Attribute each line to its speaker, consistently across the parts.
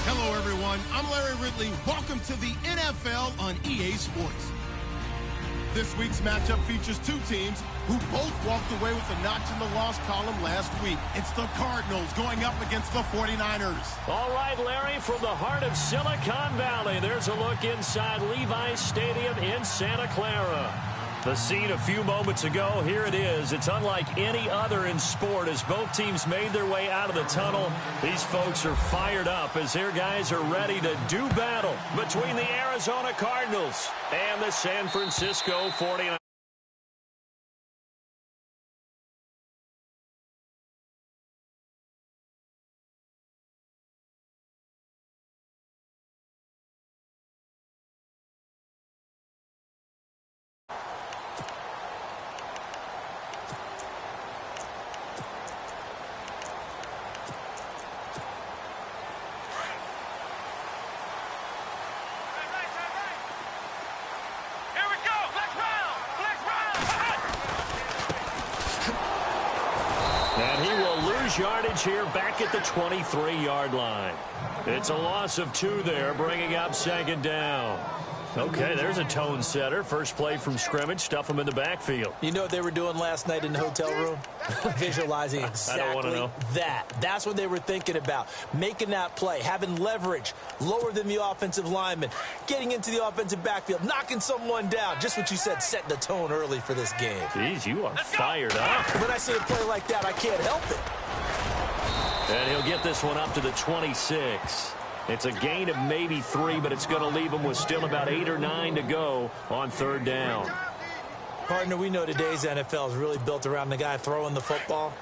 Speaker 1: Hello, everyone. I'm Larry Ridley. Welcome to the NFL on EA Sports. This week's matchup features two teams who both walked away with a notch in the loss column last week. It's the Cardinals going up against the 49ers.
Speaker 2: All right, Larry, from the heart of Silicon Valley, there's a look inside Levi's Stadium in Santa Clara. The scene a few moments ago, here it is. It's unlike any other in sport as both teams made their way out of the tunnel. These folks are fired up as their guys are ready to do battle between the Arizona Cardinals and the San Francisco 49ers. Yardage here back at the 23-yard line. It's a loss of 2 there, bringing up second down. Okay, there's a tone setter. First play from scrimmage, stuff them in the backfield.
Speaker 3: You know what they were doing last night in the hotel room? Visualizing exactly that. That's what they were thinking about. Making that play, having leverage, lower than the offensive lineman, getting into the offensive backfield, knocking someone down. Just what you said, setting the tone early for this game.
Speaker 2: Jeez, you are fired up.
Speaker 3: When I see a play like that, I can't help it.
Speaker 2: And he'll get this one up to the 26. It's a gain of maybe 3, but it's going to leave him with still about 8 or 9 to go on third down.
Speaker 3: Partner, we know today's NFL is really built around the guy throwing the football.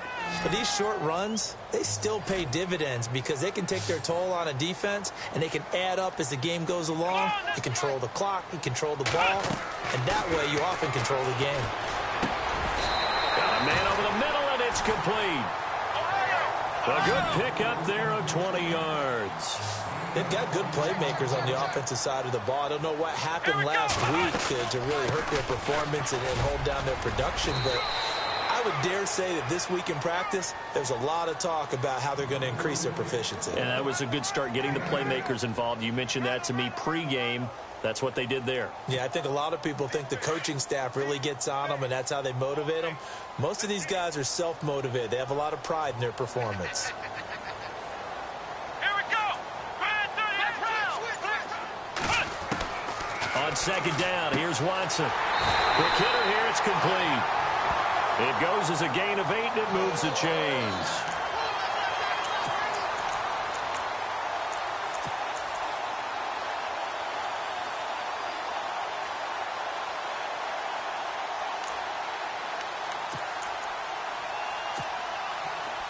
Speaker 3: But these short runs, they still pay dividends because they can take their toll on a defense, and they can add up as the game goes along. You control the clock, you control the ball, and that way you often control the game.
Speaker 2: Got a man over the middle, and it's complete. A good pickup there of 20 yards.
Speaker 3: They've got good playmakers on the offensive side of the ball. I don't know what happened last week to really hurt their performance and hold down their production, but I would dare say that this week in practice, there's a lot of talk about how they're going to increase their proficiency.
Speaker 2: And that was a good start, getting the playmakers involved. You mentioned that to me pregame. That's what they did there.
Speaker 3: Yeah, I think a lot of people think the coaching staff really gets on them, and that's how they motivate them. Most of these guys are self-motivated. They have a lot of pride in their performance.
Speaker 2: On second down, here's Watson. Quick hitter here, it's complete. It goes as a gain of 8, and it moves the chains.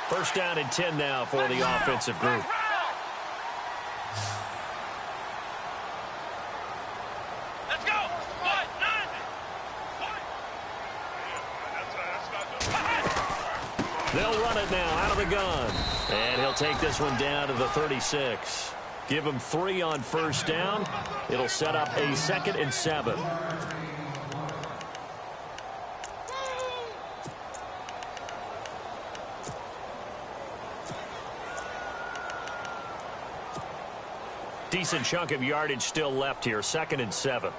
Speaker 2: First down and 10 now for the offensive group.
Speaker 4: Let's go.
Speaker 2: They'll run it now out of the gun. And he'll take this one down to the 36. Give him 3 on first down. It'll set up a 2nd and 7. Decent chunk of yardage still left here. 2nd and 7.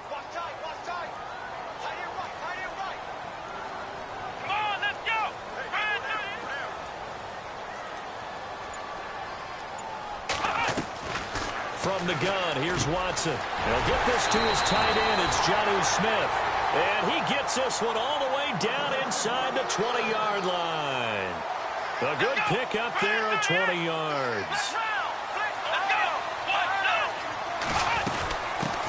Speaker 2: From the gun, here's Watson. He'll get this to his tight end. It's Jonnu Smith. And he gets this one all the way down inside the 20-yard line. A good pickup there at 20 yards.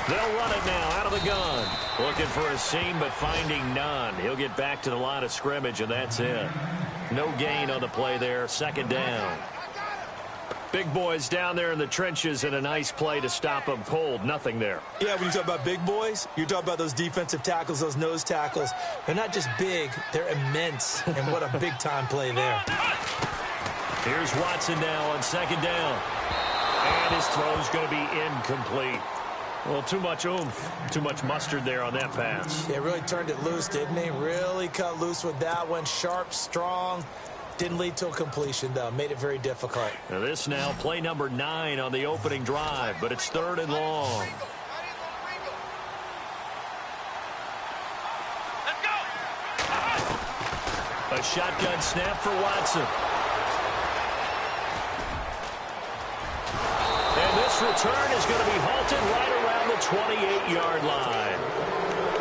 Speaker 2: They'll run it now out of the gun. Looking for a seam, but finding none. He'll get back to the line of scrimmage, and that's it. No gain on the play there. 2nd down. Big boys down there in the trenches, and a nice play to stop them cold. Nothing there.
Speaker 3: Yeah, when you talk about big boys, you're talking about those defensive tackles, those nose tackles. They're not just big, they're immense. And what a big-time play there.
Speaker 2: Here's Watson now on 2nd down. And his throw's going to be incomplete. Well, too much oomph, too much mustard there on that pass.
Speaker 3: Yeah, really turned it loose, didn't he? Really cut loose with that one. Sharp, strong. Didn't lead to a completion, though. Made it very difficult.
Speaker 2: Now this now, play number 9 on the opening drive, but it's 3rd and long.
Speaker 4: Let's go.
Speaker 2: A shotgun snap for Watson. And this return is going to be halted right around the 28-yard line.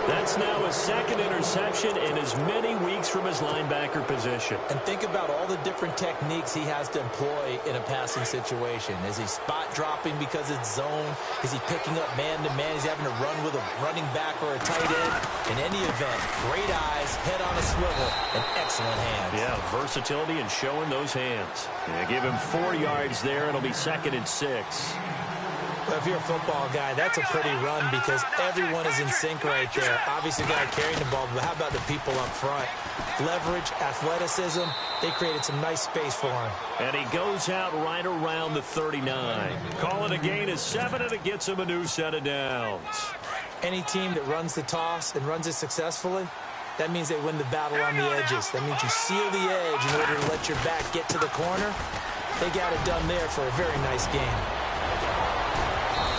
Speaker 2: That's now his 2nd interception in as many weeks from his linebacker position.
Speaker 3: And think about all the different techniques he has to employ in a passing situation. Is he spot dropping because it's zone? Is he picking up man-to-man? Is he having to run with a running back or a tight end? In any event, great eyes, head on a swivel, and excellent hands.
Speaker 2: Yeah, versatility and showing those hands. Yeah, give him 4 yards there. It'll be 2nd and 6.
Speaker 3: Well, if you're a football guy, that's a pretty run because everyone is in sync right there. Obviously, the guy carrying the ball, but how about the people up front? Leverage, athleticism, they created some nice space for him.
Speaker 2: And he goes out right around the 39. Call it a gain of 7, and it gets him a new set of downs.
Speaker 3: Any team that runs the toss and runs it successfully, that means they win the battle on the edges. That means you seal the edge in order to let your back get to the corner. They got it done there for a very nice game.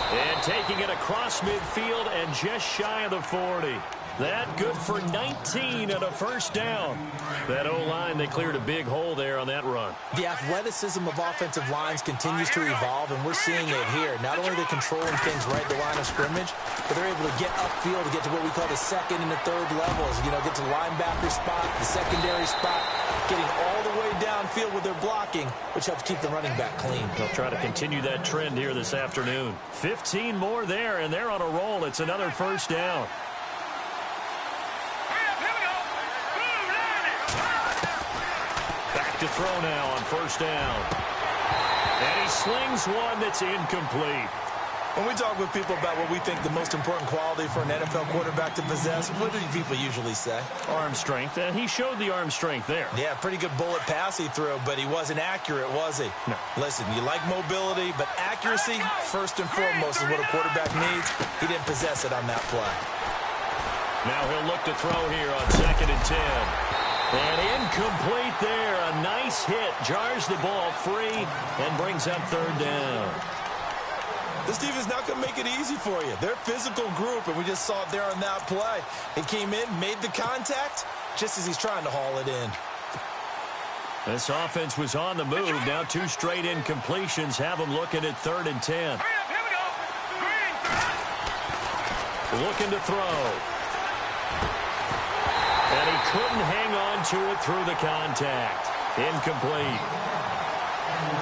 Speaker 2: And taking it across midfield and just shy of the 40. That good for 19 and a first down. That O-line, they cleared a big hole there on that run.
Speaker 3: The athleticism of offensive lines continues to evolve, and we're seeing it here. Not only are they controlling things right at the line of scrimmage, but they're able to get upfield to get to what we call the 2nd and the 3rd levels. You know, get to the linebacker spot, the secondary spot, getting all the way downfield with their blocking, which helps keep the running back clean.
Speaker 2: They'll try to continue that trend here this afternoon. 15 more there, and they're on a roll. It's another first down. Back to throw now on first down. And he slings one that's incomplete.
Speaker 3: When we talk with people about what we think the most important quality for an NFL quarterback to possess, what do people usually say?
Speaker 2: Arm strength. And he showed the arm strength there.
Speaker 3: Yeah, pretty good bullet pass he threw, but he wasn't accurate, was he?
Speaker 2: No.
Speaker 3: Listen, you like mobility, but accuracy, first and foremost, is what a quarterback needs. He didn't possess it on that play.
Speaker 2: Now he'll look to throw here on 2nd and 10. And incomplete there. A nice hit. Jars the ball free and brings up 3rd down.
Speaker 3: This defense is not going to make it easy for you. They're a physical group, and we just saw it there on that play. He came in, made the contact, just as he's trying to haul it in.
Speaker 2: This offense was on the move. Now 2 straight incompletions have them looking at 3rd and 10. Looking to throw. And he couldn't hang on to it through the contact. Incomplete.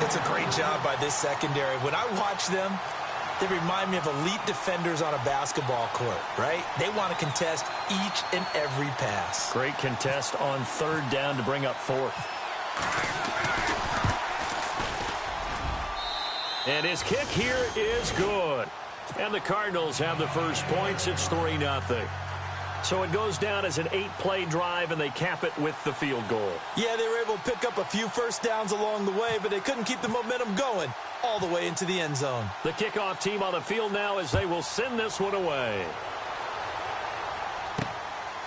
Speaker 3: It's a great job by this secondary. When I watch them, they remind me of elite defenders on a basketball court, right? They want to contest each and every pass.
Speaker 2: Great contest on 3rd down to bring up 4th. And his kick here is good. And the Cardinals have the first points. It's 3-0. So it goes down as an 8-play drive, and they cap it with the field goal.
Speaker 3: Yeah, they were able to pick up a few first downs along the way, but they couldn't keep the momentum going all the way into the end zone.
Speaker 2: The kickoff team on the field now as they will send this one away.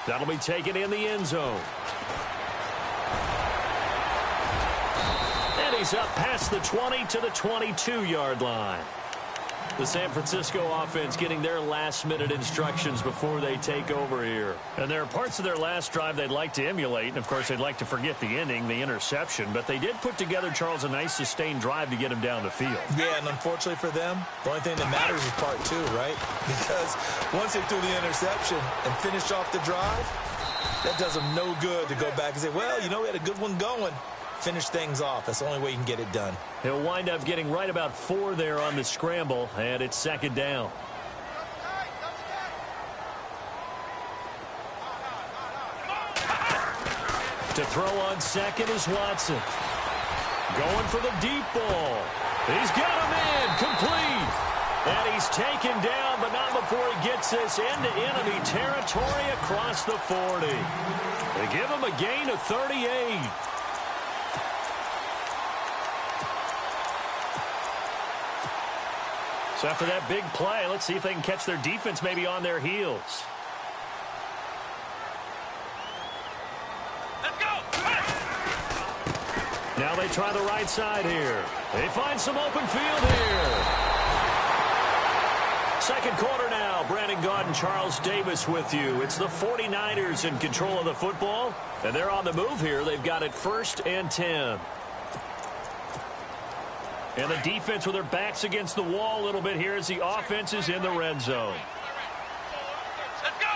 Speaker 2: That'll be taken in the end zone. And he's up past the 20 to the 22-yard line. The San Francisco offense getting their last-minute instructions before they take over here. And there are parts of their last drive they'd like to emulate. And, of course, they'd like to forget the ending, the interception. But they did put together, Charles, a nice sustained drive to get him down the field.
Speaker 3: Yeah, and unfortunately for them, the only thing that matters is part 2, right? Because once they threw the interception and finished off the drive, that does them no good to go back and say, well, you know, we had a good one going. Finish things off. That's the only way you can get it done.
Speaker 2: He'll wind up getting right about 4 there on the scramble, and it's 2nd down. To throw on 2nd is Watson. Going for the deep ball. He's got him in. Complete. And he's taken down, but not before he gets this into enemy territory across the 40. They give him a gain of 38. So after that big play, let's see if they can catch their defense maybe on their heels.
Speaker 4: Let's go.
Speaker 2: Now they try the right side here. They find some open field here. Second quarter now. Brandon Gaudin, Charles Davis with you. It's the 49ers in control of the football, and they're on the move here. They've got it 1st and 10. And the defense with their backs against the wall a little bit here as the offense is in the red zone.
Speaker 4: Let's go.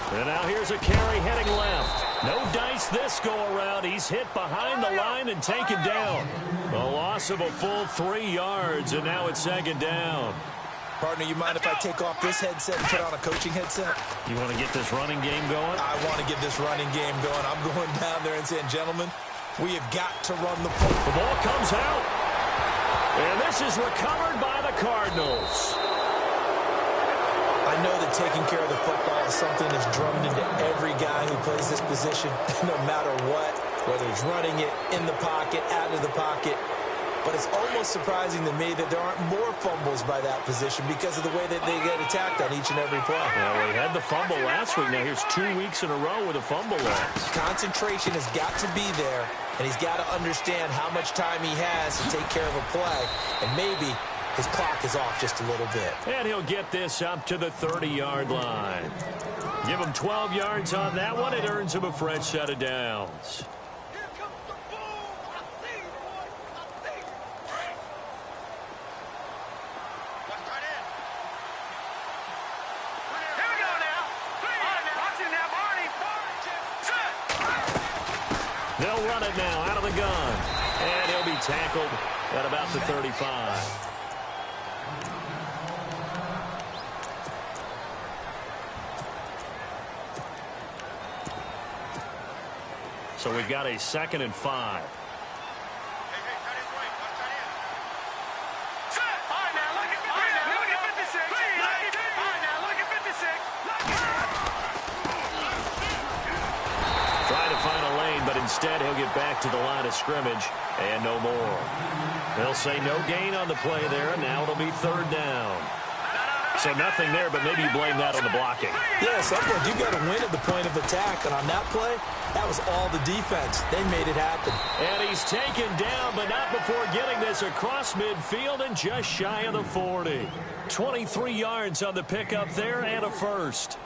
Speaker 4: 38.
Speaker 2: And now here's a carry heading left. No dice this go-around. He's hit behind the line and taken down. A loss of a full 3 yards, and now it's 2nd down.
Speaker 3: Partner, you mind if I take off this headset and put on a coaching headset?
Speaker 2: You want to get this running game going?
Speaker 3: I want to get this running game going. I'm going down there and saying, gentlemen, we have got to run the football.
Speaker 2: The ball comes out. And this is recovered by the Cardinals.
Speaker 3: I know that taking care of the football is something that's drummed into every guy who plays this position, no matter what, whether it's running it, in the pocket, out of the pocket. But it's almost surprising to me that there aren't more fumbles by that position because of the way that they get attacked on each and every play.
Speaker 2: Well, we had the fumble last week. Now here's 2 weeks in a row with a fumble loss.
Speaker 3: Concentration has got to be there, and he's got to understand how much time he has to take care of a play. And maybe his clock is off just a little bit.
Speaker 2: And he'll get this up to the 30-yard line. Give him 12 yards on that one. It earns him a fresh set of downs. They'll run it now out of the gun. And he'll be tackled at about the 35. So we've got a 2nd and 5. Instead, he'll get back to the line of scrimmage and no more. They'll say no gain on the play there, and now it'll be 3rd down. So nothing there, but maybe you blame that on the blocking.
Speaker 3: Yeah, sometimes you got to win at the point of attack, and on that play, that was all the defense. They made it happen.
Speaker 2: And he's taken down, but not before getting this across midfield and just shy of the 40. 23 yards on the pickup there and a first.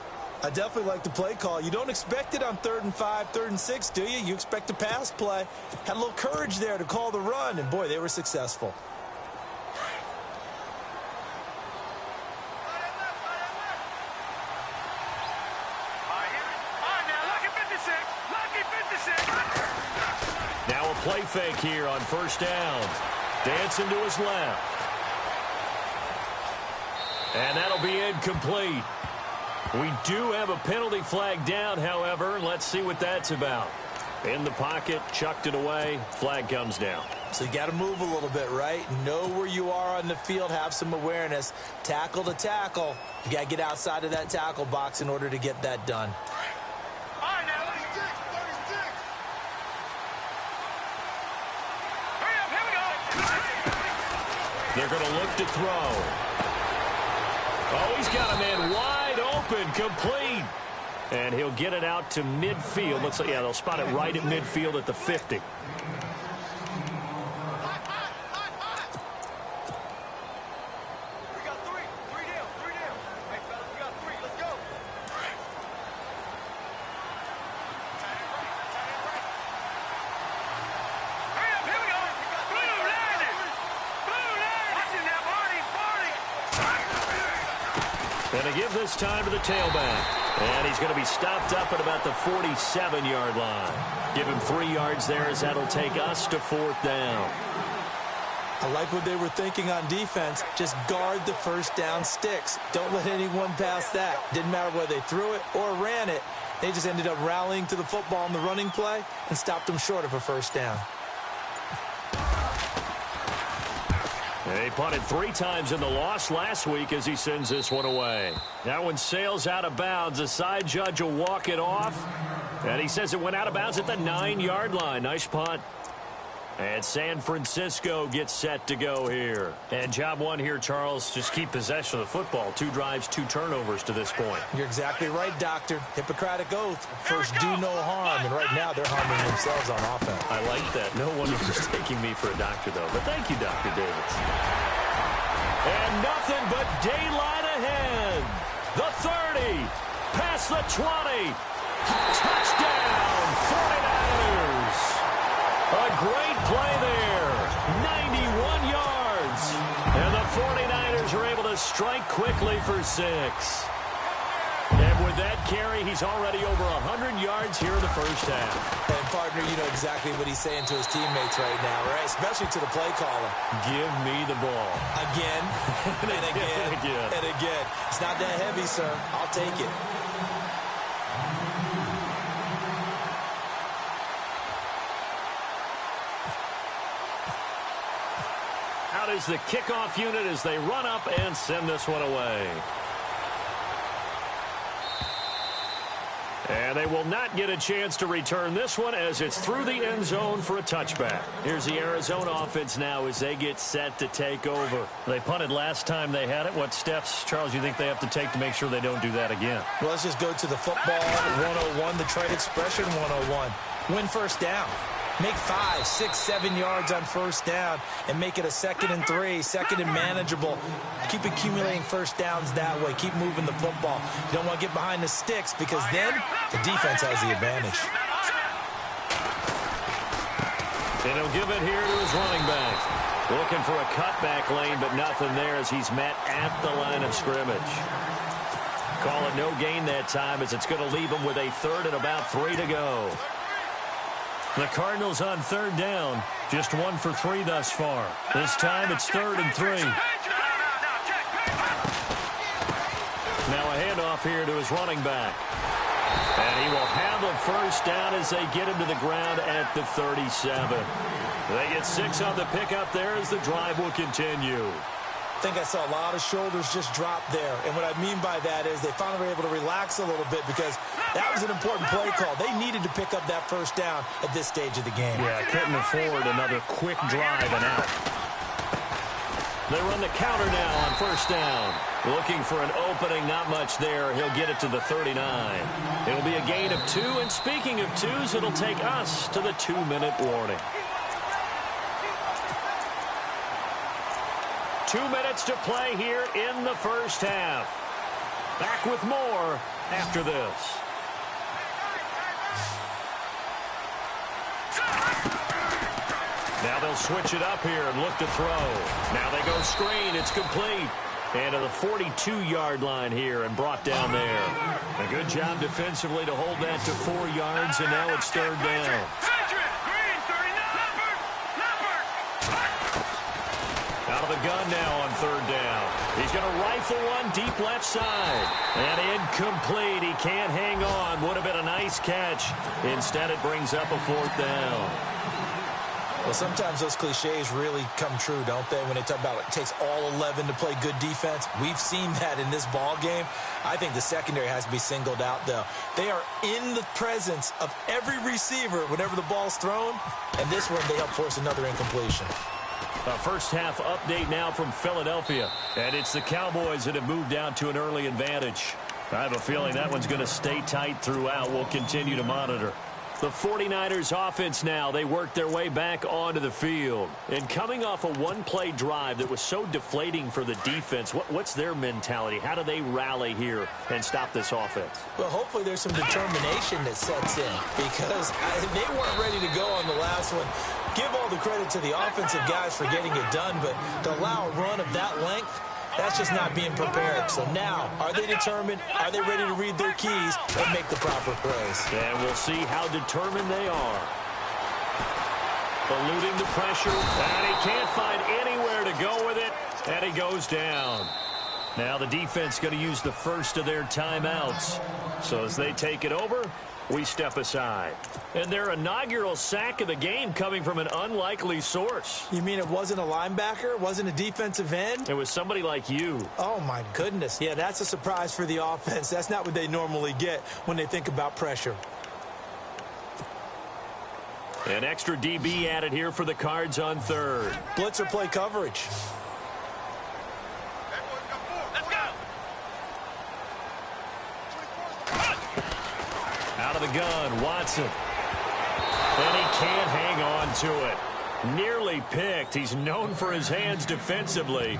Speaker 3: I definitely like the play call. You don't expect it on 3rd and 5, 3rd and 6, do you? You expect a pass play. Had a little courage there to call the run, and boy, they were successful.
Speaker 2: Now a play fake here on 1st down. Dancing to his left. And that'll be incomplete. We do have a penalty flag down, however. Let's see what that's about. In the pocket, chucked it away, flag comes down.
Speaker 3: So you got to move a little bit, right? Know where you are on the field, have some awareness. Tackle to tackle. You got to get outside of that tackle box in order to get that done.
Speaker 2: They're going to look to throw. Oh, he's got a man wide open, complete. And he'll get it out to midfield. Looks like, yeah, they'll spot it right at midfield at the 50. And to give this time to the tailback. And he's going to be stopped up at about the 47-yard line. Give him 3 yards there as that'll take us to 4th down.
Speaker 3: I like what they were thinking on defense. Just guard the first down sticks. Don't let anyone pass that. Didn't matter whether they threw it or ran it. They just ended up rallying to the football on the running play and stopped them short of a first down.
Speaker 2: He punted 3 times in the loss last week as he sends this one away. That one sails out of bounds. The side judge will walk it off. And he says it went out of bounds at the 9-yard line. Nice punt. And San Francisco gets set to go here. And job one here, Charles, just keep possession of the football. 2 drives, 2 turnovers to this point.
Speaker 3: You're exactly right, Doctor. Hippocratic oath. First, do no harm. And right now, they're harming themselves on offense.
Speaker 2: I like that. No one was taking me for a doctor, though. But thank you, Dr. Davis. And nothing but daylight ahead. The 30. Past the 20. Touchdown, 49ers. A great play there. 91 yards. And the 49ers are able to strike quickly for 6. And with that carry, he's already over 100 yards here in the first half.
Speaker 3: And, partner, you know exactly what he's saying to his teammates right now, right? Especially to the play caller.
Speaker 2: Give me the ball.
Speaker 3: Again, and again, and again. It's not that heavy, sir. I'll take it.
Speaker 2: Out is the kickoff unit as they run up and send this one away. And they will not get a chance to return this one as it's through the end zone for a touchback. Here's the Arizona offense now as they get set to take over. They punted last time they had it. What steps, Charles, do you think they have to take to make sure they don't do that again?
Speaker 3: Well, let's just go to the football 101, the trade expression 101. Win first down. Make 5, 6, 7 yards on first down and make it a 2nd and 3, 2nd and manageable. Keep accumulating first downs that way. Keep moving the football. You don't want to get behind the sticks because then the defense has the advantage.
Speaker 2: And he'll give it here to his running back. Looking for a cutback lane, but nothing there as he's met at the line of scrimmage. Call it no gain that time as it's going to leave him with a 3rd and about 3 to go. The Cardinals on 3rd down. Just 1 for 3 thus far. This time it's 3rd and 3. Now a handoff here to his running back. And he will have a first down as they get him to the ground at the 37. They get 6 on the pickup there as the drive will continue.
Speaker 3: I think I saw a lot of shoulders just drop there. And what I mean by that is they finally were able to relax a little bit because that was an important play call. They needed to pick up that first down at this stage of the game.
Speaker 2: Yeah, couldn't afford another quick drive and out. They run the counter now on first down. Looking for an opening, not much there. He'll get it to the 39. It'll be a gain of 2, and speaking of 2s, it'll take us to the 2-minute warning. 2 minutes to play here in the first half. Back with more after this. Now they'll switch it up here and look to throw. Now they go screen. It's complete. And to the 42-yard line here and brought down there. A good job defensively to hold that to 4 yards, and now it's 3rd down. Out of the gun now on 3rd down. He's going to rifle one deep left side. And incomplete. He can't hang on. Would have been a nice catch. Instead, it brings up a 4th down.
Speaker 3: Well, sometimes those cliches really come true, don't they? When they talk about it takes all 11 to play good defense. We've seen that in this ball game. I think the secondary has to be singled out, though. They are in the presence of every receiver whenever the ball's thrown. And this one, they help force another incompletion.
Speaker 2: A first half update now from Philadelphia. And it's the Cowboys that have moved down to an early advantage. I have a feeling that one's going to stay tight throughout. We'll continue to monitor. The 49ers offense now, they work their way back onto the field. And coming off a one-play drive that was so deflating for the defense, what's their mentality? How do they rally here and stop this offense?
Speaker 3: Well, hopefully there's some determination that sets in because they weren't ready to go on the last one. Give all the credit to the offensive guys for getting it done, but to allow a run of that length, that's just not being prepared. So now, are they determined? Are they ready to read their keys and make the proper plays?
Speaker 2: And we'll see how determined they are. Eluding the pressure, and he can't find anywhere to go with it, and he goes down. Now the defense going to use the first of their timeouts. So as they take it over, we step aside. And their inaugural sack of the game coming from an unlikely source.
Speaker 3: You mean it wasn't a linebacker? It wasn't a defensive end?
Speaker 2: It was somebody like you.
Speaker 3: Oh, my goodness. Yeah, that's a surprise for the offense. That's not what they normally get when they think about pressure.
Speaker 2: An extra DB added here for the Cards on third.
Speaker 3: Blitzer play coverage.
Speaker 4: Let's go.
Speaker 2: Out of the gun, Watson. And he can't hang on to it. Nearly picked. He's known for his hands defensively,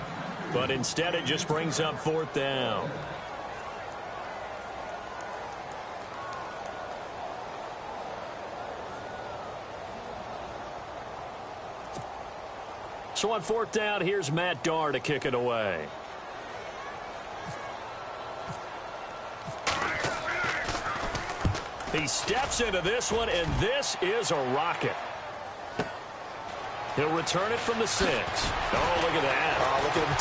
Speaker 2: but instead it just brings up fourth down. So on fourth down, here's Matt Darr to kick it away. He steps into this one, and this is a rocket. He'll return it from the 6. Oh, look at that.
Speaker 3: Oh, look at him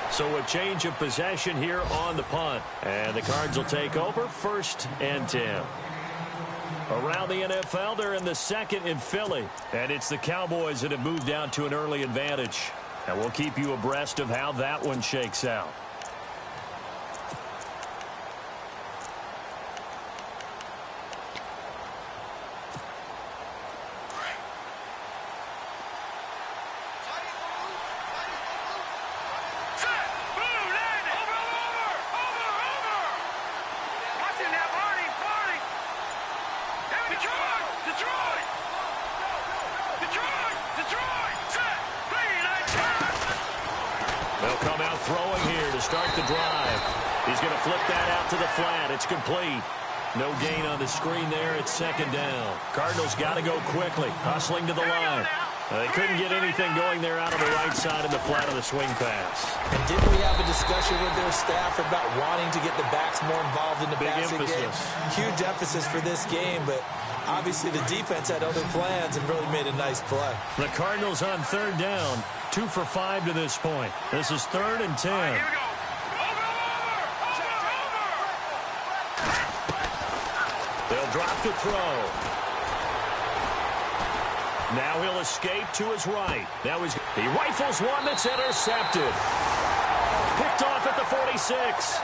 Speaker 3: turn.
Speaker 2: So a change of possession here on the punt. And the Cards will take over 1st and 10. Around the NFL, they're in the 2nd in Philly. And it's the Cowboys that have moved out to an early advantage. And we'll keep you abreast of how that one shakes out. It's complete. No gain on the screen there. It's 2nd down. Cardinals got to go quickly, hustling to the line. They couldn't get anything going there out on the right side of the flat of the swing pass.
Speaker 3: And didn't we have a discussion with their staff about wanting to get the backs more involved in the passing game? Huge emphasis for this game, but obviously the defense had other plans and really made a nice play.
Speaker 2: The Cardinals on 3rd down, 2 for 5 to this point. This is 3rd and 10.
Speaker 4: Here we go.
Speaker 2: They'll drop to throw. Now he'll escape to his right. Now he rifles one that's intercepted. Picked off at the 46.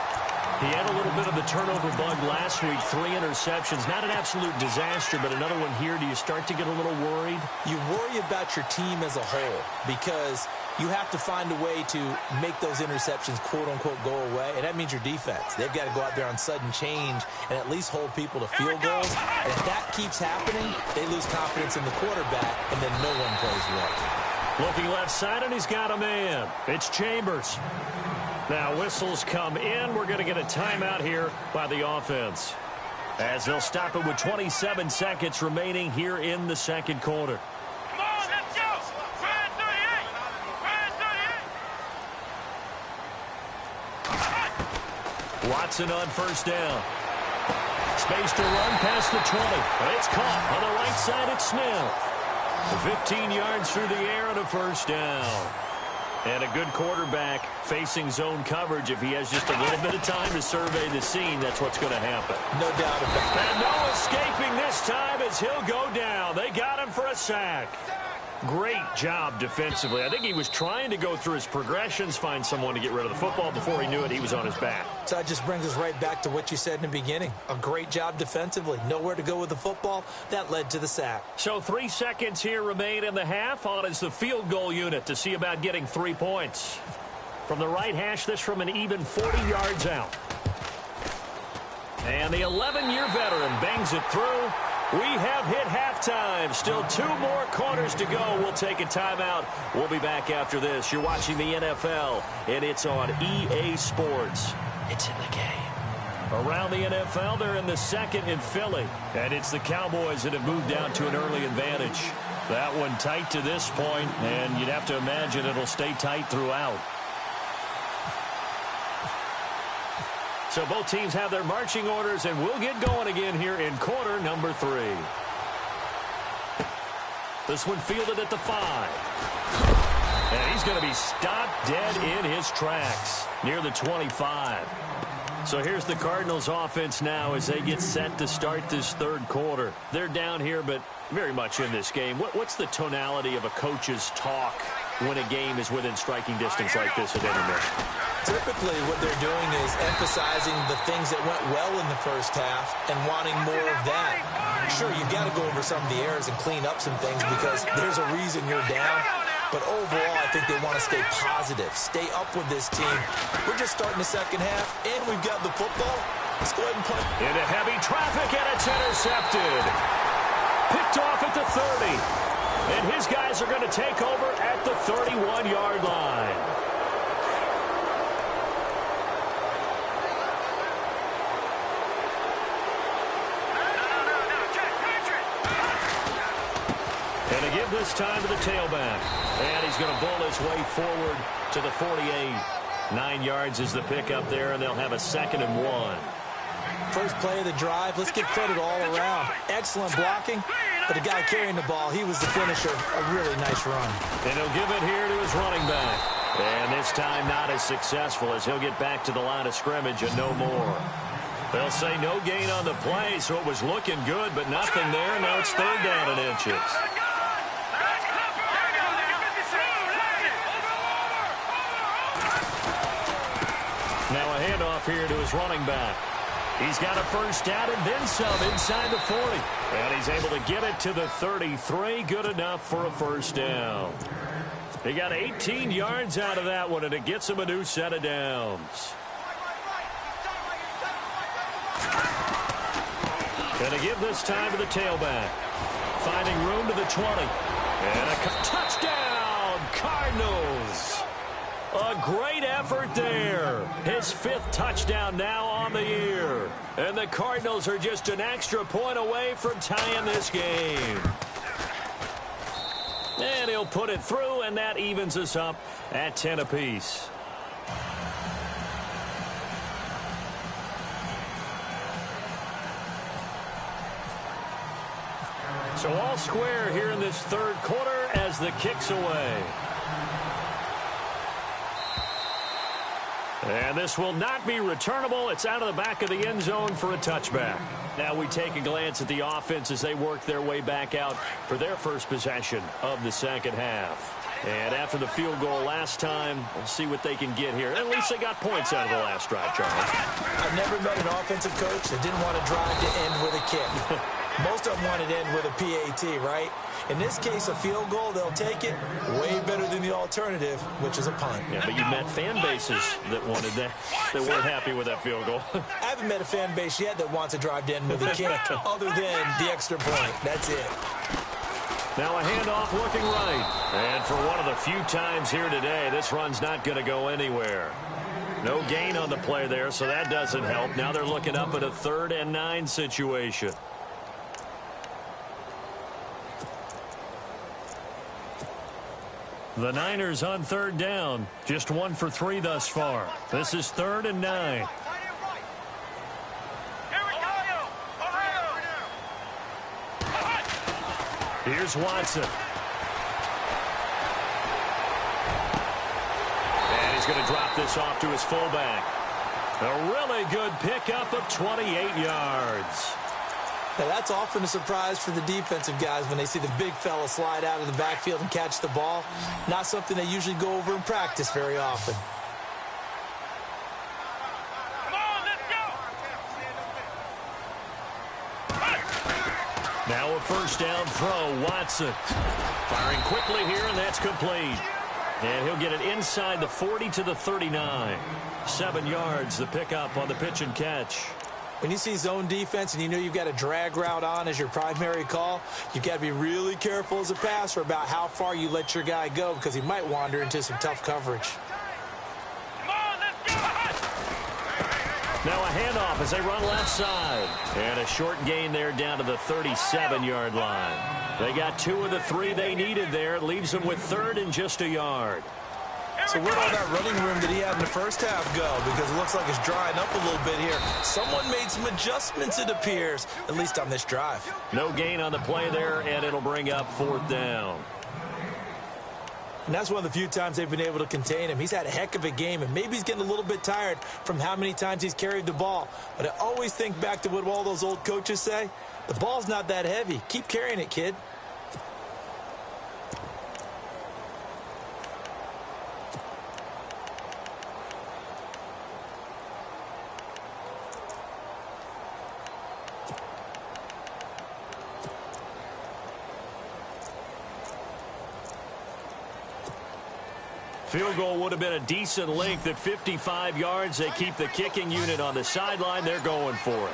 Speaker 2: He had a little bit of the turnover bug last week. 3 interceptions. Not an absolute disaster, but another one here. Do you start to get a little worried?
Speaker 3: You worry about your team as a whole because you have to find a way to make those interceptions, quote-unquote, go away, and that means your defense. They've got to go out there on sudden change and at least hold people to field goals. And if that keeps happening, they lose confidence in the quarterback, and then no one plays well.
Speaker 2: Looking left side, and he's got a man. It's Chambers. Now whistles come in. We're going to get a timeout here by the offense, as they'll stop it with 27 seconds remaining here in the 2nd quarter.
Speaker 4: Come on, let's go. Red 38. Red 38.
Speaker 2: Watson on 1st down. Space to run past the 20. But it's caught on the right side. It's Smith. 15 yards through the air and a 1st down. And a good quarterback facing zone coverage. If he has just a little bit of time to survey the scene, that's what's going to happen.
Speaker 3: No doubt about it.
Speaker 2: And no escaping this time as he'll go down. They got him for a sack. Great job defensively. I think he was trying to go through his progressions, find someone to get rid of the football. Before he knew it, he was on his back.
Speaker 3: So that just brings us right back to what you said in the beginning. A great job defensively. Nowhere to go with the football. That led to the sack.
Speaker 2: So 3 seconds here remain in the half. On is the field goal unit to see about getting 3 points. From the right hash, this from an even 40 yards out. And the 11-year veteran bangs it through. We have hit halftime. Still 2 more quarters to go. We'll take a timeout. We'll be back after this. You're watching the NFL, and it's on EA Sports. It's in the game. Around the NFL, they're in the 2nd in Philly. And it's the Cowboys that have moved down to an early advantage. That one tight to this point, and you'd have to imagine it'll stay tight throughout. So both teams have their marching orders, and we'll get going again here in quarter number 3. This one fielded at the 5. And he's going to be stopped dead in his tracks near the 25. So here's the Cardinals offense now as they get set to start this 3rd quarter. They're down here, but very much in this game. What's the tonality of a coach's talk when a game is within striking distance like this at intermission?
Speaker 3: Typically, what they're doing is emphasizing the things that went well in the first half and wanting more of that. Sure, you've got to go over some of the errors and clean up some things because there's a reason you're down. But overall, I think they want to stay positive, stay up with this team. We're just starting the second half, and we've got the football. Let's go ahead and punt.
Speaker 2: Into heavy traffic, and it's intercepted. Picked off at the 30. And his guys are going to take over at the 31-yard line. And to give this time to the tailback. And he's going to bowl his way forward to the 48. 9 yards is the pickup there, and they'll have a 2nd and 1.
Speaker 3: First play of the drive, let's give credit all around. Excellent blocking, but the guy carrying the ball, he was the finisher. A really nice run.
Speaker 2: And he'll give it here to his running back. And this time not as successful as he'll get back to the line of scrimmage and no more. They'll say no gain on the play, so it was looking good, but nothing there. Now it's 3rd down and inches. Now a handoff here to his running back. He's got a 1st down and then some inside the 40. And he's able to get it to the 33. Good enough for a 1st down. He got 18 yards out of that one, and it gets him a new set of downs. And to give this time to the tailback. Finding room to the 20. And a touchdown, Cardinals. A great effort there. His 5th touchdown now on the year. And the Cardinals are just an extra point away from tying this game. And he'll put it through, and that evens us up at 10 apiece. So all square here in this 3rd quarter as the kick's away. And this will not be returnable. It's out of the back of the end zone for a touchback. Now we take a glance at the offense as they work their way back out for their first possession of the second half. And after the field goal last time, we'll see what they can get here. At least they got points out of the last drive, Charles.
Speaker 3: I've never met an offensive coach that didn't want to drive to end with a kick. Most of them want to end with a PAT, right? In this case, a field goal, they'll take it. Way better than the alternative, which is a punt.
Speaker 2: Yeah, but you met fan bases that wanted that, that weren't happy with that field goal.
Speaker 3: I haven't met a fan base yet that wants to drive to end with a kick other than the extra point. That's it.
Speaker 2: Now a handoff looking right. And for one of the few times here today, this run's not going to go anywhere. No gain on the play there, so that doesn't help. Now they're looking up at a 3rd and 9 situation. The Niners on 3rd down. Just 1 for 3 thus far. This is 3rd and 9. Here's Watson. And he's going to drop this off to his fullback. A really good pickup of 28 yards.
Speaker 3: Now, that's often a surprise for the defensive guys when they see the big fella slide out of the backfield and catch the ball. Not something they usually go over in practice very often.
Speaker 4: Come on, let's go.
Speaker 2: Now a 1st down throw, Watson. Firing quickly here, and that's complete. And he'll get it inside the 40 to the 39. 7 yards, the pickup on the pitch and catch.
Speaker 3: When you see zone defense and you know you've got a drag route on as your primary call, you've got to be really careful as a passer about how far you let your guy go because he might wander into some tough coverage.
Speaker 4: Come on, let's go.
Speaker 2: Now a handoff as they run left side. And a short gain there down to the 37-yard line. They got 2 of the 3 they needed there. It leaves them with 3rd and just a yard.
Speaker 3: So where'd all that running room that he had in the first half go? Because it looks like it's drying up a little bit here. Someone made some adjustments, it appears, at least on this drive.
Speaker 2: No gain on the play there, and it'll bring up 4th down.
Speaker 3: And that's one of the few times they've been able to contain him. He's had a heck of a game, and maybe he's getting a little bit tired from how many times he's carried the ball. But I always think back to what all those old coaches say. The ball's not that heavy. Keep carrying it, kid.
Speaker 2: Field goal would have been a decent length at 55 yards. They keep the kicking unit on the sideline. They're going for it.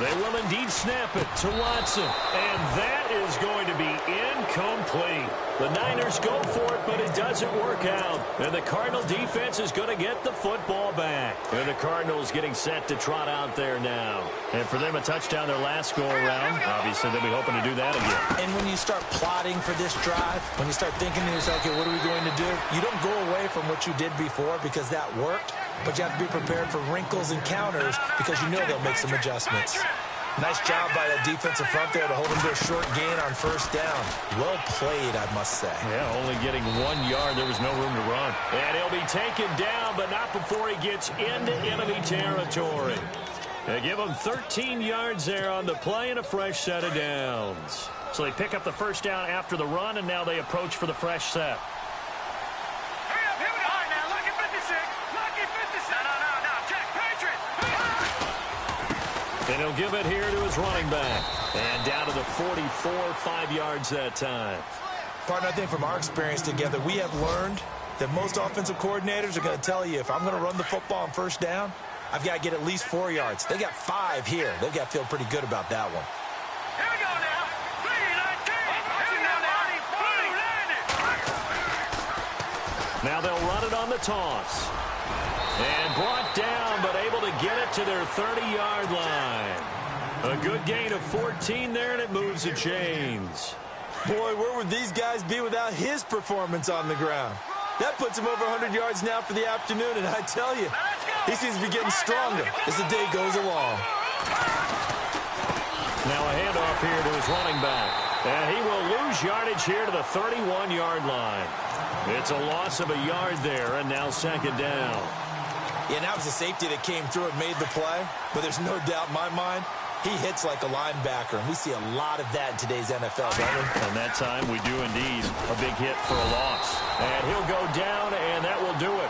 Speaker 2: They will indeed snap it to Watson. And that is going to be incomplete. The Niners go for it, but it doesn't work out. And the Cardinal defense is going to get the football back. And the Cardinals getting set to trot out there now. And for them, a touchdown their last go-around. Obviously, they'll be hoping to do that again.
Speaker 3: And when you start plotting for this drive, when you start thinking to yourself, okay, what are we going to do? You don't go away from what you did before because that worked. But you have to be prepared for wrinkles and counters because you know they'll make some adjustments. Nice job by that defensive front there to hold him to a short gain on first down. Well played, I must say.
Speaker 2: Yeah, only getting 1 yard. There was no room to run. And he'll be taken down, but not before he gets into enemy territory. They give him 13 yards there on the play and a fresh set of downs. So they pick up the first down after the run, and now they approach for the fresh set. And he'll give it here to his running back. And down to the 44, 5 yards that time.
Speaker 3: Partner, I think from our experience together, we have learned that most offensive coordinators are going to tell you, if I'm going to run the football on first down, I've got to get at least 4 yards. They got 5 here. They've got to feel pretty good about that one.
Speaker 4: Here we go now. 3-19.
Speaker 2: Now they'll run it on the toss. And brought down, but able to get it to their 30-yard line. A good gain of 14 there, and it moves the chains.
Speaker 3: Boy, where would these guys be without his performance on the ground? That puts him over 100 yards now for the afternoon, and I tell you, he seems to be getting stronger as the day goes along.
Speaker 2: Now a handoff here to his running back. And he will lose yardage here to the 31-yard line. It's a loss of a yard there, and now second down.
Speaker 3: Yeah, that was a safety that came through and made the play. But there's no doubt in my mind, he hits like a linebacker. And we see a lot of that in today's NFL, don't we?
Speaker 2: And that time we do indeed a big hit for a loss. And he'll go down, and that will do it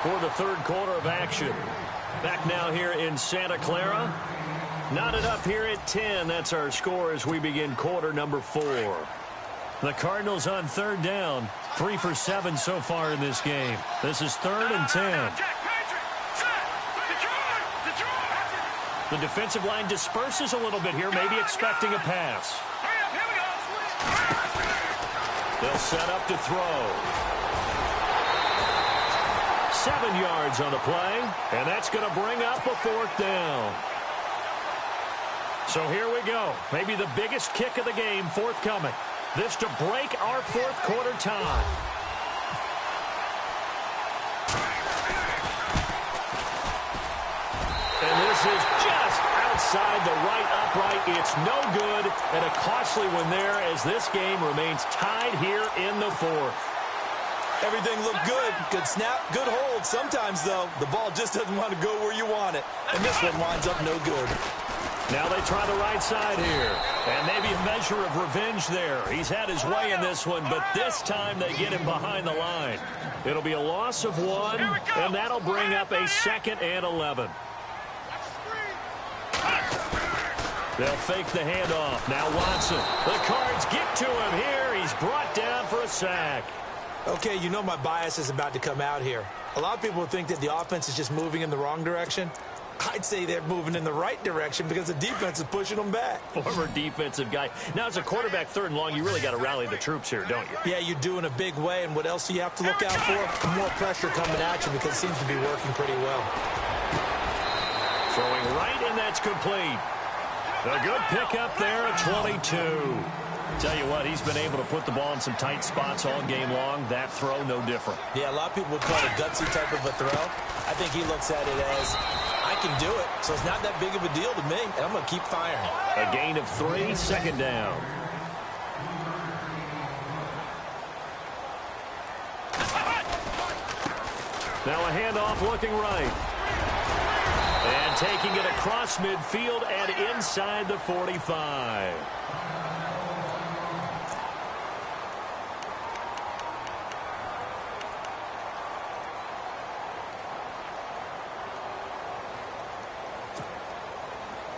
Speaker 2: for the third quarter of action. Back now here in Santa Clara. Knotted up here at 10. That's our score as we begin quarter number 4. The Cardinals on third down. 3 for 7 so far in this game. This is 3rd and 10. The defensive line disperses a little bit here, maybe expecting a pass. They'll set up to throw. 7 yards on the play, and that's going to bring up a 4th down. So here we go. Maybe the biggest kick of the game forthcoming. This to break our 4th quarter tie. And this is just outside the right upright. It's no good, and a costly one there as this game remains tied here in the 4th.
Speaker 3: Everything looked good. Good snap, good hold. Sometimes, though, the ball just doesn't want to go where you want it. And this one winds up no good.
Speaker 2: Now they try the right side here. And maybe a measure of revenge there. He's had his way in this one, but this time they get him behind the line. It'll be a loss of 1, and that'll bring up a 2nd and 11. They'll fake the handoff. Now Watson. The Cards get to him here. He's brought down for a sack.
Speaker 3: Okay, you know my bias is about to come out here. A lot of people think that the offense is just moving in the wrong direction. I'd say they're moving in the right direction because the defense is pushing them back.
Speaker 2: Former defensive guy. Now, as a quarterback 3rd and long, you really got to rally the troops here, don't you?
Speaker 3: Yeah, you do in a big way. And what else do you have to look out for? More pressure coming at you because it seems to be working pretty well.
Speaker 2: Throwing right, and that's complete. A good pickup there at 22. Tell you what, he's been able to put the ball in some tight spots all game long. That throw, no different.
Speaker 3: Yeah, a lot of people would call it a gutsy type of a throw. I think he looks at it as, I can do it, so it's not that big of a deal to me, and I'm going to keep firing.
Speaker 2: A gain of 3, 2nd down. Now a handoff looking right. And taking it across midfield and inside the 45.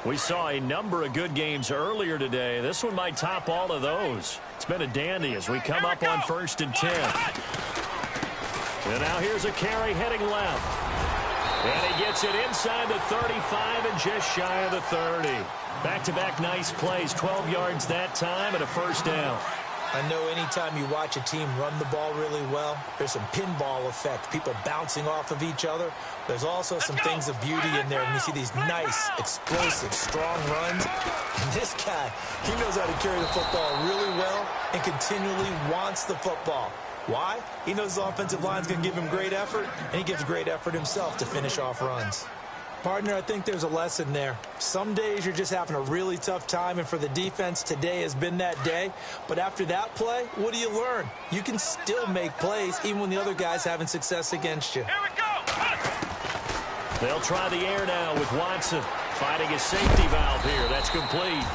Speaker 2: We saw a number of good games earlier today. This one might top all of those. It's been a dandy as we come up on 1st and 10. And now here's a carry heading left. And he gets it inside the 35 and just shy of the 30. Back-to-back nice plays, 12 yards that time and a first down.
Speaker 3: I know anytime you watch a team run the ball really well, there's some pinball effect, people bouncing off of each other. There's also some things of beauty in there, and you see these nice, explosive, strong runs. And this guy, he knows how to carry the football really well and continually wants the football. Why? He knows the offensive line's going to give him great effort, and he gives great effort himself to finish off runs. Partner, I think there's a lesson there. Some days you're just having a really tough time, and for the defense, today has been that day. But after that play, what do you learn? You can still make plays even when the other guy's having success against you.
Speaker 4: Here we go.
Speaker 2: They'll try the air now with Watson fighting a safety valve here. That's complete.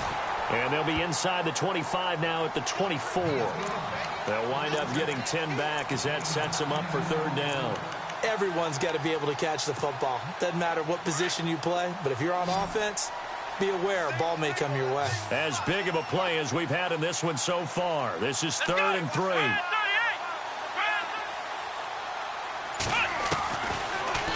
Speaker 2: And they'll be inside the 25 now at the 24. They'll wind up getting 10 back as that sets them up for 3rd down.
Speaker 3: Everyone's got to be able to catch the football. Doesn't matter what position you play, but if you're on offense, be aware a ball may come your way.
Speaker 2: As big of a play as we've had in this one so far. This is 3rd and 3.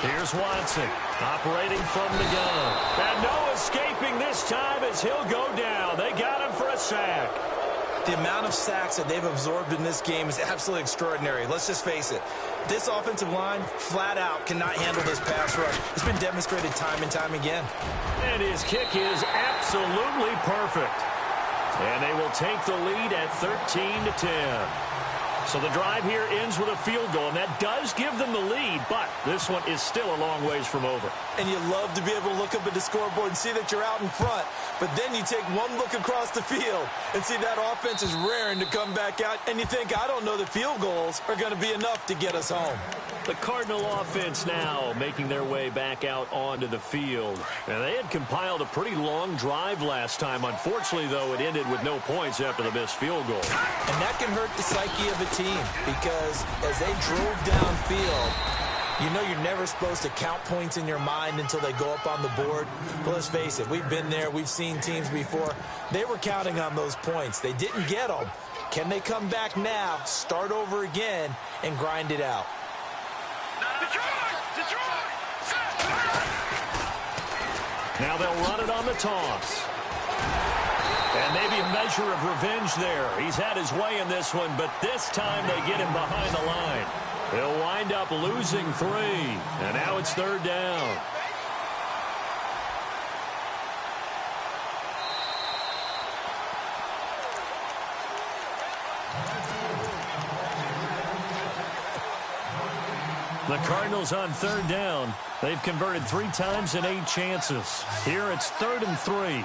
Speaker 2: Here's Watson operating from the gun. And no escaping this time as he'll go down. They got him for a sack.
Speaker 3: The amount of sacks that they've absorbed in this game is absolutely extraordinary. Let's just face it. This offensive line, flat out, cannot handle this pass rush. It's been demonstrated time and time again.
Speaker 2: And his kick is absolutely perfect. And they will take the lead at 13-10. So the drive here ends with a field goal, and that does give them the lead, but this one is still a long ways from over.
Speaker 3: And you love to be able to look up at the scoreboard and see that you're out in front, but then you take one look across the field and see that offense is raring to come back out, and you think, I don't know that field goals are going to be enough to get us home.
Speaker 2: The Cardinal offense now making their way back out onto the field. And they had compiled a pretty long drive last time. Unfortunately, though, it ended with no points after the missed field goal.
Speaker 3: And that can hurt the psyche of a team because as they drove downfield, you know you're never supposed to count points in your mind until they go up on the board. But let's face it, we've been there. We've seen teams before. They were counting on those points. They didn't get them. Can they come back now, start over again, and grind it out?
Speaker 2: Now they'll run it on the toss. And maybe a measure of revenge there. He's had his way in this one, but this time they get him behind the line. He'll wind up losing 3. And now it's 3rd down. The Cardinals on 3rd down. They've converted 3 times in 8 chances. Here it's 3rd and 3.
Speaker 4: Here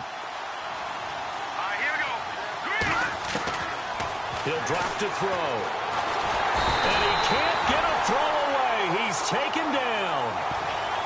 Speaker 4: we go.
Speaker 2: He'll drop to throw. And he can't get a throw away. He's taken down.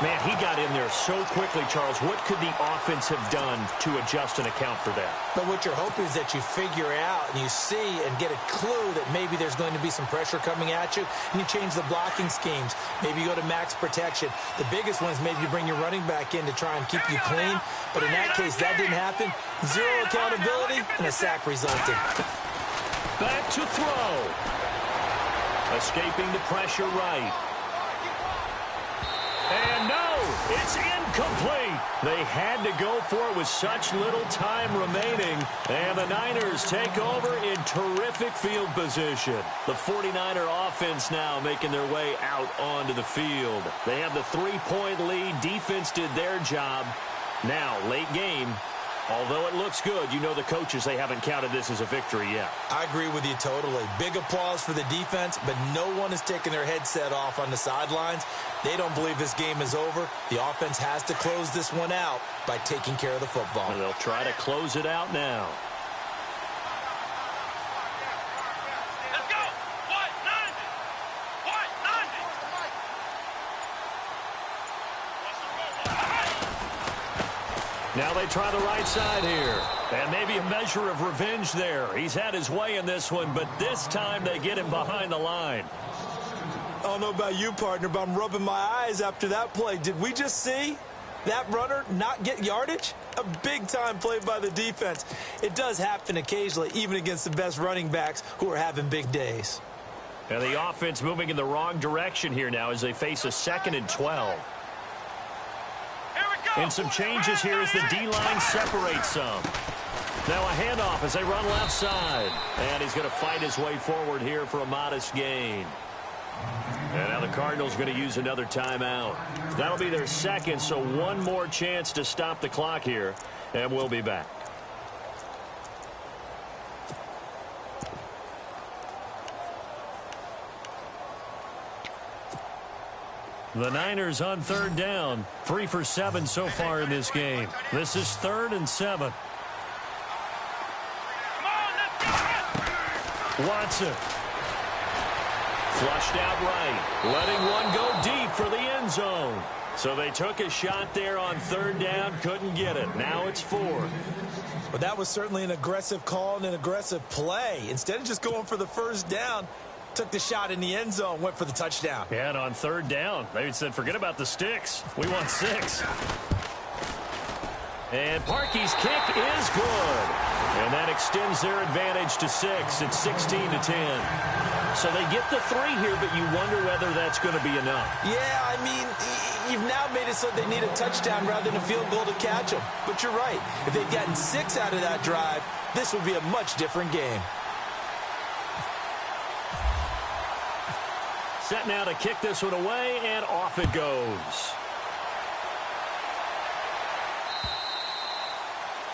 Speaker 2: Man, he got in there so quickly, Charles. What could the offense have done to adjust and account for that?
Speaker 3: But what you're hoping is that you figure out and you see and get a clue that maybe there's going to be some pressure coming at you, and you change the blocking schemes. Maybe you go to max protection. The biggest one is maybe you bring your running back in to try and keep you clean. But in that case, that didn't happen. 0 accountability, and a sack resulted.
Speaker 2: Back to throw. Escaping the pressure right. And no, it's incomplete. They had to go for it with such little time remaining. And the Niners take over in terrific field position. The 49er offense now making their way out onto the field. They have the 3-point lead. Defense did their job. Now, late game. Although it looks good, you know the coaches, they haven't counted this as a victory yet.
Speaker 3: I agree with you totally. Big applause for the defense, but no one is taking their headset off on the sidelines. They don't believe this game is over. The offense has to close this one out by taking care of the football.
Speaker 2: And they'll try to close it out now.
Speaker 4: Let's go. What? 90. What? 90.
Speaker 2: Now they try the right side here. And maybe a measure of revenge there. He's had his way in this one, but this time they get him behind the line.
Speaker 3: I don't know about you, partner, but I'm rubbing my eyes after that play. Did we just see that runner not get yardage? A big-time play by the defense. It does happen occasionally, even against the best running backs who are having big days.
Speaker 2: And the offense moving in the wrong direction here now as they face a 2nd and 12. And some changes here as the D-line separates some. Now a handoff as they run left side. And he's going to fight his way forward here for a modest gain. And now the Cardinals going to use another timeout. That'll be their 2nd, so one more chance to stop the clock here. And we'll be back. The Niners on 3rd down. 3 for 7 so far in this game. This is 3rd and 7. Watson. Flushed out right. Letting one go deep for the end zone. So they took a shot there on 3rd down. Couldn't get it. Now it's 4th.
Speaker 3: But that was certainly an aggressive call and an aggressive play. Instead of just going for the 1st down, took the shot in the end zone, went for the touchdown.
Speaker 2: Yeah, and on 3rd down, they said, forget about the sticks. We want 6. And Parkey's kick is good. And that extends their advantage to 6. It's 16-10. So they get the 3 here, but you wonder whether that's going to be enough.
Speaker 3: Yeah, I mean, you've now made it so they need a touchdown rather than a field goal to catch them. But you're right. If they'd gotten 6 out of that drive, this would be a much different game.
Speaker 2: Set now to kick this one away, and off it goes.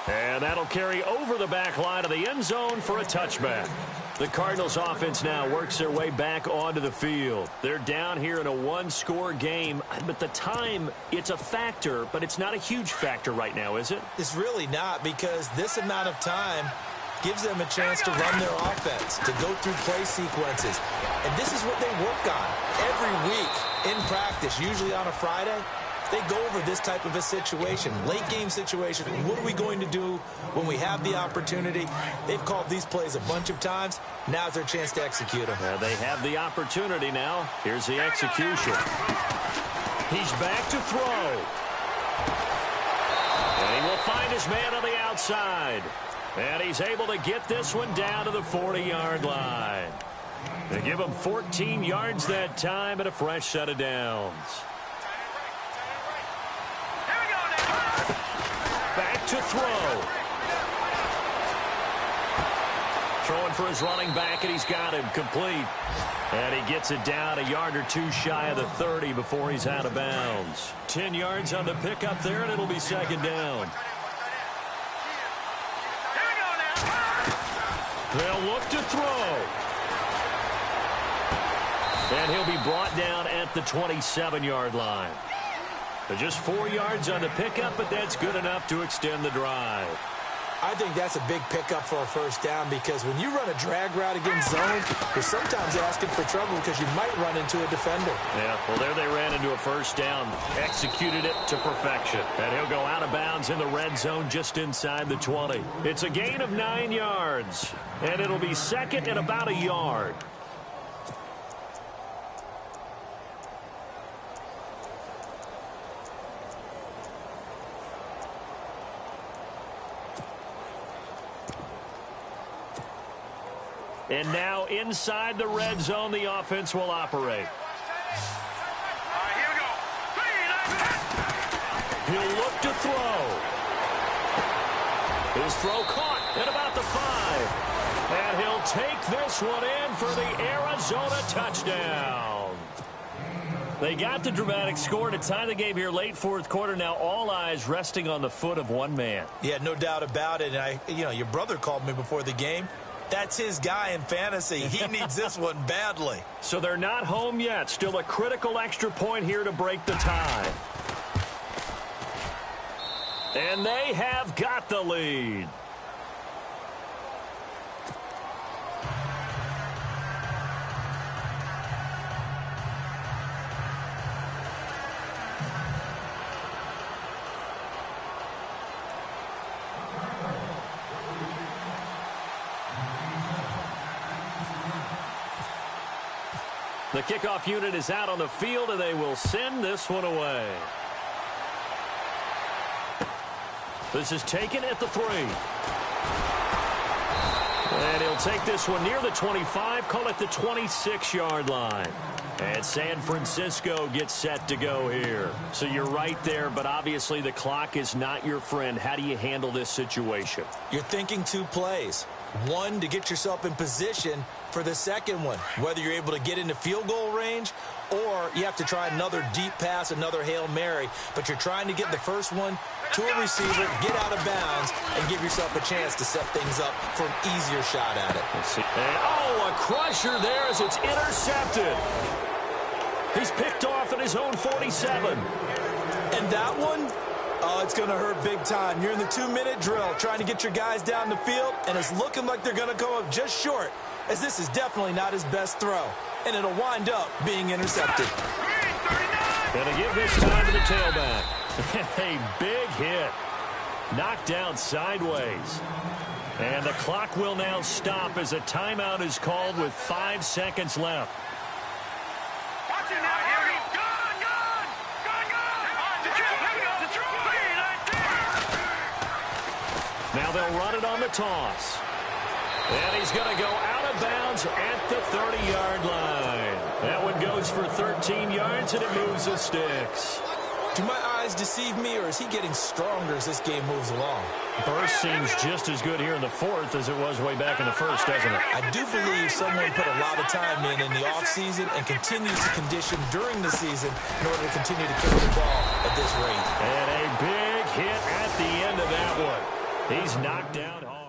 Speaker 2: And that'll carry over the back line of the end zone for a touchback. The Cardinals offense now works their way back onto the field. They're down here in a 1-score game, but the time, it's a factor, but it's not a huge factor right now, is it?
Speaker 3: It's really not, because this amount of time gives them a chance to run their offense, to go through play sequences. And this is what they work on every week in practice, usually on a Friday. They go over this type of a situation, late game situation. What are we going to do when we have the opportunity? They've called these plays a bunch of times. Now's their chance to execute them.
Speaker 2: They have the opportunity now. Here's the execution. He's back to throw. And he will find his man on the outside. And he's able to get this one down to the 40-yard line. They give him 14 yards that time and a fresh set of downs. Back to throw. Throwing for his running back, and he's got him complete. And he gets it down a yard or 2 shy of the 30 before he's out of bounds. 10 yards on the pickup there, and it'll be 2nd down. They'll look to throw. And he'll be brought down at the 27-yard line. Just 4 yards on the pickup, but that's good enough to extend the drive.
Speaker 3: I think that's a big pickup for a 1st down, because when you run a drag route against zone, you're sometimes asking for trouble because you might run into a defender.
Speaker 2: Yeah, well, there they ran into a 1st down, executed it to perfection. And he'll go out of bounds in the red zone just inside the 20. It's a gain of 9 yards, and it'll be 2nd and about a yard. And now inside the red zone, the offense will operate.
Speaker 4: Here we go.
Speaker 2: He'll look to throw. His throw caught at about the 5. And he'll take this one in for the Arizona touchdown. They got the dramatic score to tie the game here late 4th quarter. Now all eyes resting on the foot of one man.
Speaker 3: Yeah, no doubt about it. And your brother called me before the game. That's his guy in fantasy. He needs this one badly.
Speaker 2: So they're not home yet. Still a critical extra point here to break the tie. And they have got the lead. The kickoff unit is out on the field, and they will send this one away. This is taken at the 3. And he'll take this one near the 25, call it the 26-yard line. And San Francisco gets set to go here. So you're right there, but obviously the clock is not your friend. How do you handle this situation?
Speaker 3: You're thinking 2 plays. One, to get yourself in position for the second one, whether you're able to get into field goal range or you have to try another deep pass, another Hail Mary. But you're trying to get the first one to a receiver, get out of bounds, and give yourself a chance to set things up for an easier shot at it.
Speaker 2: Let's see. And, oh, a crusher there as it's intercepted. He's picked off at his own 47.
Speaker 3: And that one, oh, it's going to hurt big time. You're in the 2-minute drill trying to get your guys down the field, and it's looking like they're going to come up just short, as this is definitely not his best throw. And it'll wind up being intercepted.
Speaker 2: Gonna give this time to the tailback. A big hit. Knocked down sideways. And the clock will now stop as a timeout is called with 5 seconds left.
Speaker 4: Watch it now. Here we go.
Speaker 2: Now they'll run it on the toss. And he's going to go out of bounds at the 30-yard line. That one goes for 13 yards, and it moves the sticks.
Speaker 3: Do my eyes deceive me, or is he getting stronger as this game moves along?
Speaker 2: Burst seems just as good here in the 4th as it was way back in the 1st, doesn't it?
Speaker 3: I do believe someone put a lot of time in the offseason and continues to condition during the season in order to continue to carry the ball at this rate.
Speaker 2: And a big hit at the end of that one. He's knocked down hard.